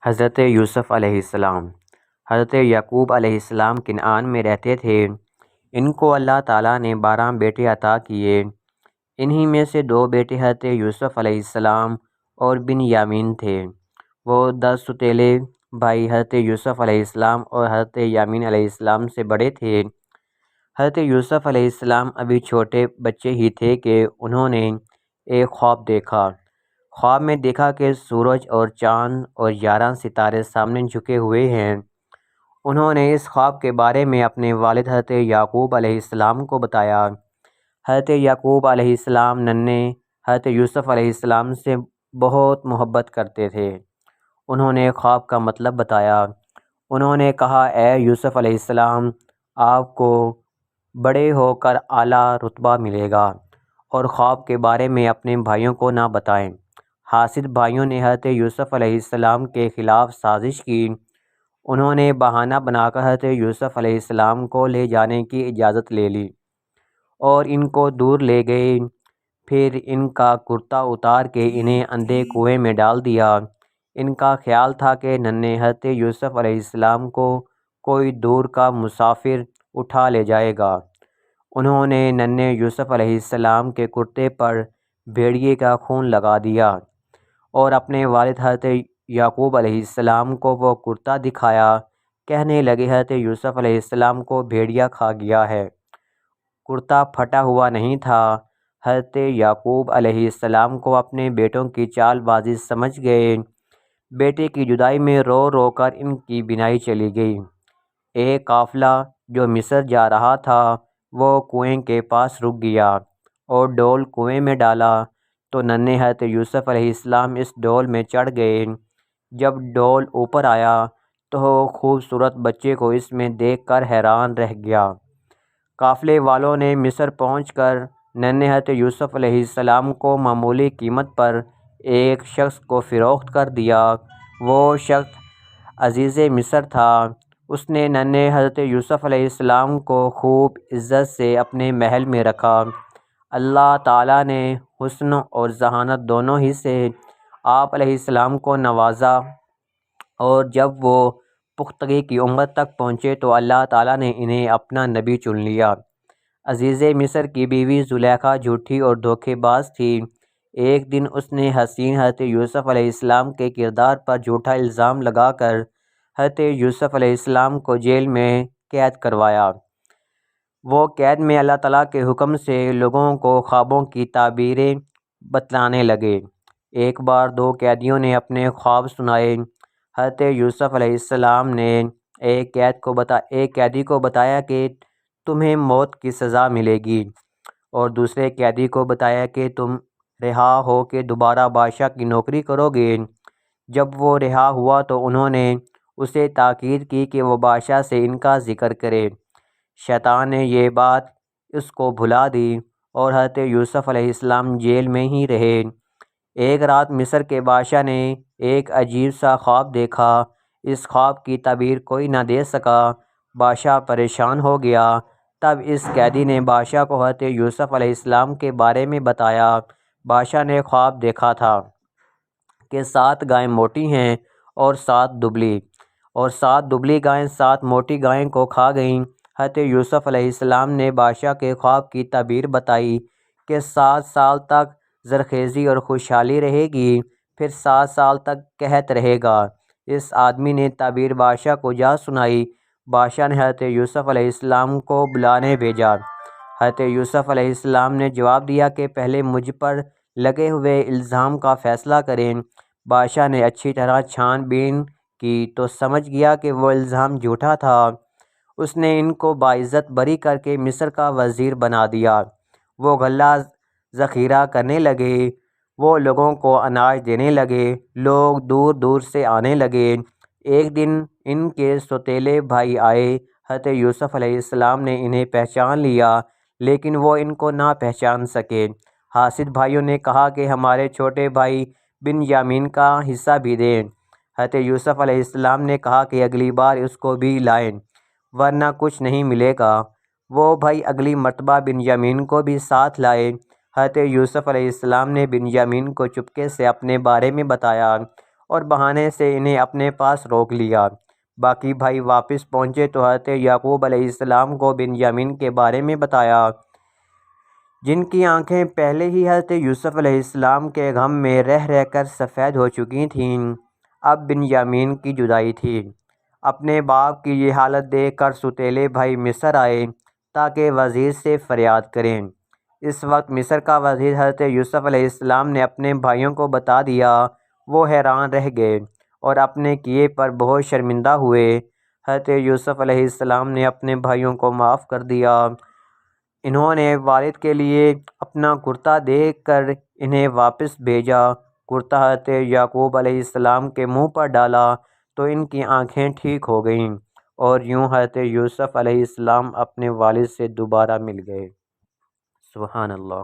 حضرت یوسف علیہ السلام۔ حضرت یعقوب علیہ السلام کنعان میں رہتے تھے۔ ان کو اللہ تعالیٰ نے 12 بیٹے عطا کیے۔ انہی میں سے 2 بیٹے حضرت یوسف علیہ السلام اور بنیامین تھے۔ وہ 10 سوتیلے بھائی حضرت یوسف علیہ السلام اور حضرت یامین علیہ السلام سے بڑے تھے۔ حضرت یوسف علیہ السلام ابھی چھوٹے بچے ہی تھے کہ انہوں نے ایک خواب دیکھا۔ خواب میں دیکھا کہ سورج اور چاند اور 11 ستارے سامنے جھکے ہوئے ہیں۔ انہوں نے اس خواب کے بارے میں اپنے والد حضرت یعقوب علیہ السلام کو بتایا۔ حضرت یعقوب علیہ السلام ننھے حضرت یوسف علیہ السلام سے بہت محبت کرتے تھے۔ انہوں نے خواب کا مطلب بتایا۔ انہوں نے کہا، اے یوسف علیہ السلام، آپ کو بڑے ہو کر اعلیٰ رتبہ ملے گا، اور خواب کے بارے میں اپنے بھائیوں کو نہ بتائیں۔ حاسد بھائیوں نے حضرت یوسف علیہ السلام کے خلاف سازش کی۔ انہوں نے بہانہ بنا کر حضرت یوسف علیہ السلام کو لے جانے کی اجازت لے لی اور ان کو دور لے گئے۔ پھر ان کا کرتا اتار کے انہیں اندھے کنویں میں ڈال دیا۔ ان کا خیال تھا کہ ننھے حضرت یوسف علیہ السلام کو کوئی دور کا مسافر اٹھا لے جائے گا۔ انہوں نے ننھے یوسف علیہ السلام کے کرتے پر بھیڑیے کا خون لگا دیا اور اپنے والد حضرت یعقوب علیہ السلام کو وہ کرتا دکھایا۔ کہنے لگے، حضرت یوسف علیہ السلام کو بھیڑیا کھا گیا ہے۔ کرتا پھٹا ہوا نہیں تھا۔ حضرت یعقوب علیہ السلام کو اپنے بیٹوں کی چال بازی سمجھ گئے۔ بیٹے کی جدائی میں رو رو کر ان کی بینائی چلی گئی۔ ایک قافلہ جو مصر جا رہا تھا وہ کنویں کے پاس رک گیا اور ڈول کنویں میں ڈالا تو ننھے حضرت یوسف علیہ السلام اس ڈول میں چڑھ گئے۔ جب ڈول اوپر آیا تو خوبصورت بچے کو اس میں دیکھ کر حیران رہ گیا۔ قافلے والوں نے مصر پہنچ کر ننھے حضرت یوسف علیہ السلام کو معمولی قیمت پر ایک شخص کو فروخت کر دیا۔ وہ شخص عزیز مصر تھا۔ اس نے ننھے حضرت یوسف علیہ السلام کو خوب عزت سے اپنے محل میں رکھا۔ اللہ تعالیٰ نے حسن اور ذہانت دونوں ہی سے آپ علیہ السلام کو نوازا، اور جب وہ پختگی کی عمر تک پہنچے تو اللہ تعالیٰ نے انہیں اپنا نبی چن لیا۔ عزیز مصر کی بیوی زلیخا جھوٹی اور دھوکے باز تھی۔ ایک دن اس نے حسین حضرت یوسف علیہ السلام کے کردار پر جھوٹا الزام لگا کر حضرت یوسف علیہ السلام کو جیل میں قید کروایا۔ وہ قید میں اللہ تعالیٰ کے حکم سے لوگوں کو خوابوں کی تعبیریں بتلانے لگے۔ ایک بار 2 قیدیوں نے اپنے خواب سنائے۔ حضرت یوسف علیہ السلام نے ایک قیدی کو بتایا کہ تمہیں موت کی سزا ملے گی، اور دوسرے قیدی کو بتایا کہ تم رہا ہو کے دوبارہ بادشاہ کی نوکری کرو گے۔ جب وہ رہا ہوا تو انہوں نے اسے تاکید کی کہ وہ بادشاہ سے ان کا ذکر کرے۔ شیطان نے یہ بات اس کو بھلا دی اور حضرت یوسف علیہ السلام جیل میں ہی رہے۔ ایک رات مصر کے بادشاہ نے ایک عجیب سا خواب دیکھا۔ اس خواب کی تعبیر کوئی نہ دے سکا۔ بادشاہ پریشان ہو گیا۔ تب اس قیدی نے بادشاہ کو حضرت یوسف علیہ السلام کے بارے میں بتایا۔ بادشاہ نے خواب دیکھا تھا کہ 7 گائیں موٹی ہیں اور 7 دبلی، اور 7 دبلی گائیں 7 موٹی گائیں کو کھا گئیں۔ حضرت یوسف علیہ السلام نے بادشاہ کے خواب کی تعبیر بتائی کہ 7 سال تک زرخیزی اور خوشحالی رہے گی، پھر 7 سال تک قحط رہے گا۔ اس آدمی نے تعبیر بادشاہ کو جا سنائی۔ بادشاہ نے حضرت یوسف علیہ السلام کو بلانے بھیجا۔ حضرت یوسف علیہ السلام نے جواب دیا کہ پہلے مجھ پر لگے ہوئے الزام کا فیصلہ کریں۔ بادشاہ نے اچھی طرح چھان بین کی تو سمجھ گیا کہ وہ الزام جھوٹا تھا۔ اس نے ان کو باعزت بری کر کے مصر کا وزیر بنا دیا۔ وہ غلہ ذخیرہ کرنے لگے، وہ لوگوں کو اناج دینے لگے، لوگ دور دور سے آنے لگے۔ ایک دن ان کے سوتیلے بھائی آئے۔ حضرت یوسف علیہ السلام نے انہیں پہچان لیا، لیکن وہ ان کو نہ پہچان سکے۔ حاسد بھائیوں نے کہا کہ ہمارے چھوٹے بھائی بنیامین کا حصہ بھی دیں۔ حضرت یوسف علیہ السلام نے کہا کہ اگلی بار اس کو بھی لائیں، ورنہ کچھ نہیں ملے گا۔ وہ بھائی اگلی مرتبہ بنیامین کو بھی ساتھ لائے۔ حضرت یوسف علیہ السلام نے بنیامین کو چپکے سے اپنے بارے میں بتایا اور بہانے سے انہیں اپنے پاس روک لیا۔ باقی بھائی واپس پہنچے تو حضرت یعقوب علیہ السلام کو بنیامین کے بارے میں بتایا، جن کی آنکھیں پہلے ہی حضرت یوسف علیہ السلام کے غم میں رہ رہ کر سفید ہو چکی تھیں۔ اب بنیامین کی جدائی تھی۔ اپنے باپ کی یہ حالت دیکھ کر سوتیلے بھائی مصر آئے تاکہ وزیر سے فریاد کریں۔ اس وقت مصر کا وزیر حضرت یوسف علیہ السلام نے اپنے بھائیوں کو بتا دیا۔ وہ حیران رہ گئے اور اپنے کیے پر بہت شرمندہ ہوئے۔ حضرت یوسف علیہ السلام نے اپنے بھائیوں کو معاف کر دیا۔ انہوں نے والد کے لیے اپنا کرتا دے کر انہیں واپس بھیجا۔ کرتا حضرت یعقوب علیہ السلام کے منہ پر ڈالا تو ان کی آنکھیں ٹھیک ہو گئیں، اور یوں حضرت یوسف علیہ السلام اپنے والد سے دوبارہ مل گئے۔ سبحان اللہ۔